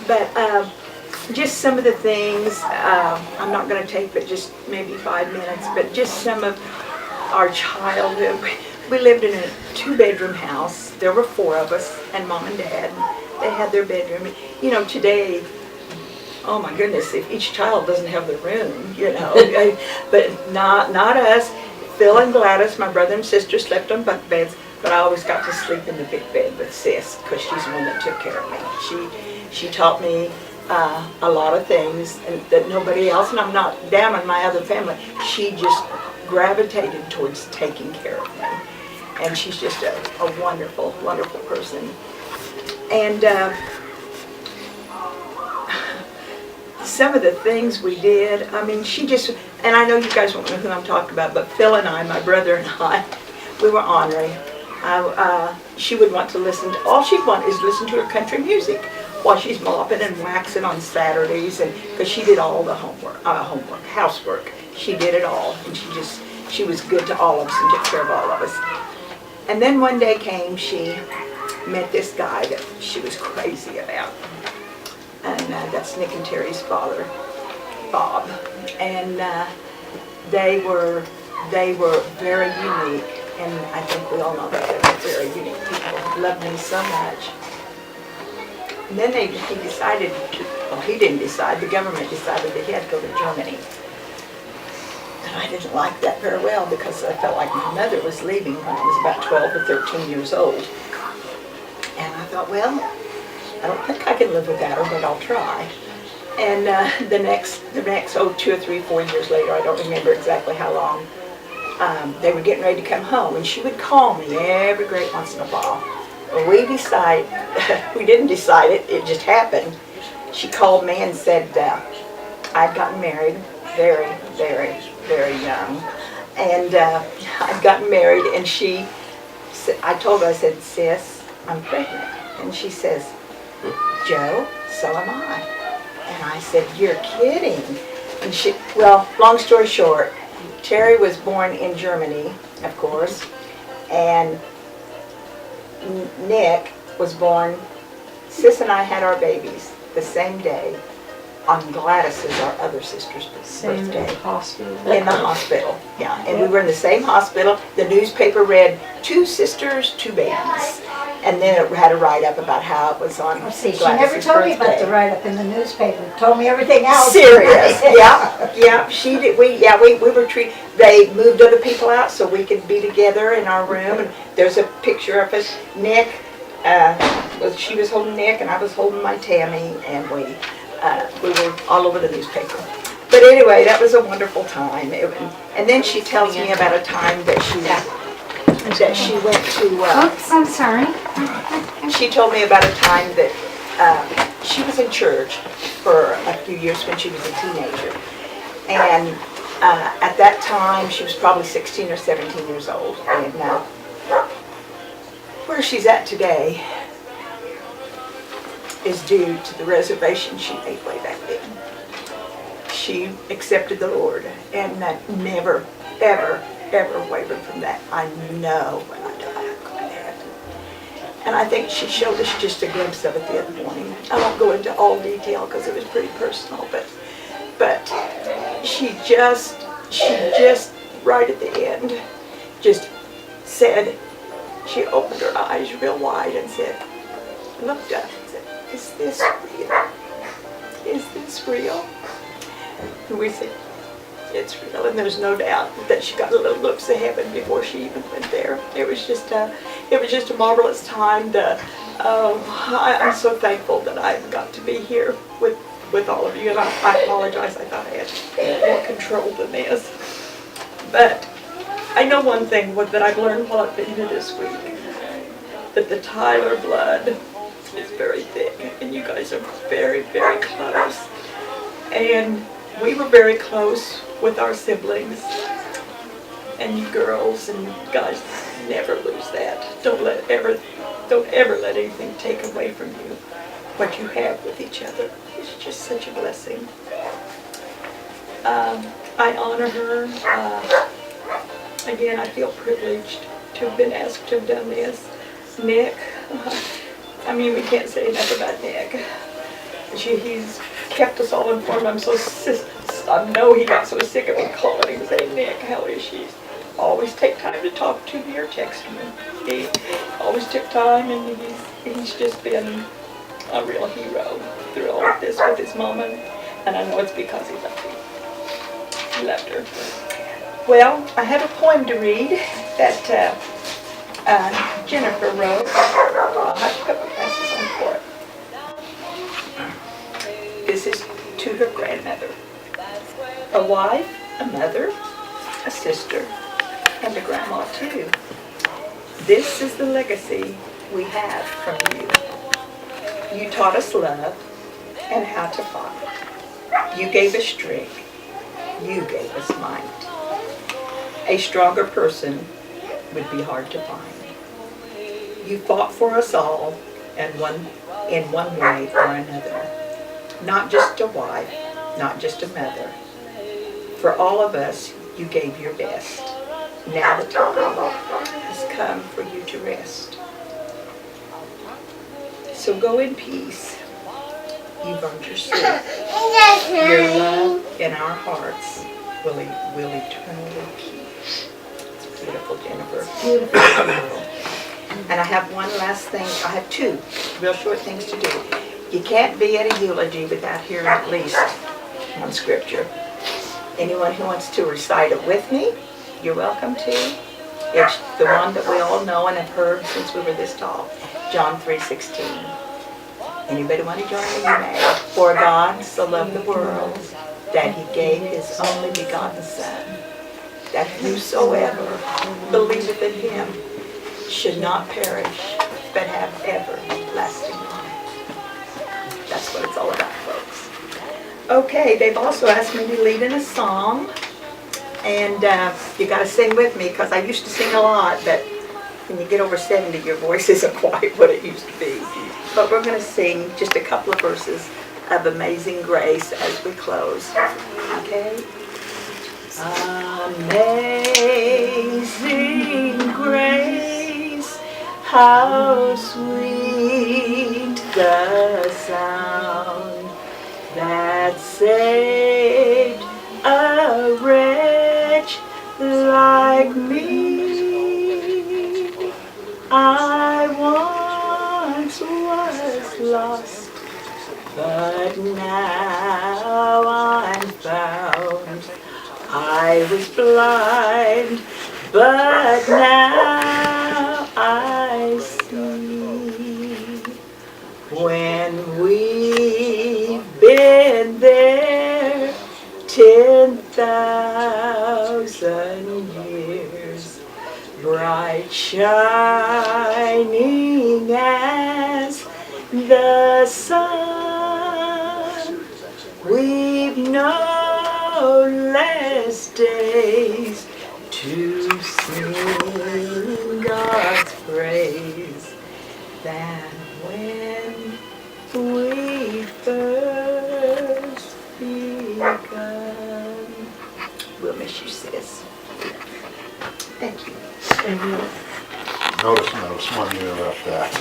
But just some of the things, I'm not going to take but just maybe 5 minutes, but just some of our childhood. We lived in a 2-bedroom house. There were 4 of us, and Mom and Dad. They had their bedroom. You know, today, oh my goodness, if each child doesn't have their room, you know. But not us. Phil and Gladys, my brother and sister, slept on bunk beds, but I always got to sleep in the big bed with Sis, because she's the one that took care of me. She taught me a lot of things that nobody else, and I'm not down on my other family. She just gravitated towards taking care of me. And she's just a wonderful, wonderful person. And some of the things we did, I mean, she just, and I know you guys won't know who I'm talking about, but Phil and I, my brother and I, we were ornery. She would want to listen to, all she'd want is listen to her country music while she's mopping and waxing on Saturdays, and because she did all the housework. She did it all, and she was good to all of us and took care of all of us. And then one day came, she met this guy that she was crazy about, and that's Nick and Terry's father, Bob. And they were very unique, and I think we all know that they were very unique people. Loved me so much. And then he decided to, well, he didn't decide, the government decided that he had to go to Germany. And I didn't like that very well, because I felt like my mother was leaving when I was about 12 or 13 years old. And I thought, well, I don't think I can live without her, but I'll try. And the next 2 or 3, 4 years later, I don't remember exactly how long, they were getting ready to come home, and she would call me every great once in a while. Well, we didn't decide it, it just happened. She called me and said I'd gotten married very, very, very young. And I'd gotten married, and I told her, I said, Sis, I'm pregnant. And she says, Joe, so am I. And I said, you're kidding. And well, long story short, Terry was born in Germany, of course, and Nick was born, Sis and I had our babies the same day on Gladys's, our other sister's birthday. In the hospital. In the hospital, yeah. And we were in the same hospital. The newspaper read 2 sisters, 2 babies. And then it had a write-up about how it was on See, Gladys's she never told me about the write-up in the newspaper. Told me everything else. Serious, yeah. She did. We were treated. They moved other people out so we could be together in our room. And there's a picture of us. Nick, she was holding Nick, and I was holding my Tammy, and we were all over the newspaper. But anyway, that was a wonderful time. And then she tells me about a time that she went to. Oops, I'm sorry. She told me about a time that she was in church for a few years when she was a teenager. And at that time, she was probably 16 or 17 years old. And where she's at today is due to the reservation she made way back then. She accepted the Lord and never, ever, ever wavered from that. I know when I die I'm going to heaven. And I think she showed us just a glimpse of it the other morning. I won't go into all detail because it was pretty personal, but she just right at the end just said, she opened her eyes real wide and said, looked up and said, is this real? Is this real? And we said, it's real, and there's no doubt that she got a little glimpse of heaven before she even went there. It was just a marvelous time. I'm so thankful that I've got to be here with all of you, and I apologize. I thought I had more control than this, but I know one thing that I've learned while I've been here this week, that the Tyler blood is very thick, and you guys are very, very close, and we were very close with our siblings, and you girls and guys, never lose that. Don't ever let anything take away from you what you have with each other. It's just such a blessing. I honor her. Again, I feel privileged to have been asked to have done this. Nick, I mean, we can't say enough about Nick. He's kept us all informed. I know he got so sick of me calling him and saying, Nick, how is she? Always take time to talk to me or text me. He always took time, and he's just been a real hero through all of this with his mama, and I know it's because he loved me. He loved her. Well, I have a poem to read that Jennifer wrote. I'll have to put my glasses on for it. This is to her grandmother. A wife, a mother, a sister, and a grandma too. This is the legacy we have from you. You taught us love and how to fight. You gave us strength. You gave us might. A stronger person would be hard to find. You fought for us all and in one way or another. Not just a wife, not just a mother. For all of us, you gave your best. Now the time has come for you to rest. So go in peace. You've earned your sleep. Your love in our hearts will eternally keep. It's beautiful, Jennifer. Beautiful. And I have one last thing. I have two real short things to do. You can't be at a eulogy without hearing at least one scripture. Anyone who wants to recite it with me, you're welcome to. It's the one that we all know and have heard since we were this tall, John 3:16. Anybody want to join me? You may. For God so loved the world that he gave his only begotten Son, that whosoever believeth in him should not perish, but have everlasting life. That's what it's all about, folks. Okay, they've also asked me to lead in a song, and you got to sing with me, because I used to sing a lot, but when you get over 70, your voice isn't quite what it used to be. But we're going to sing just a couple of verses of Amazing Grace as we close. Okay? Amazing grace, how sweet the sound that saved a wretch like me. I once was lost, but now I'm found. I was blind, but now I see. When we've been there 10,000 years, bright shining as the sun, we've no less days to sing God's praise than when we first begun. We'll miss you, sis. Thank you. Notice when you interrupt that.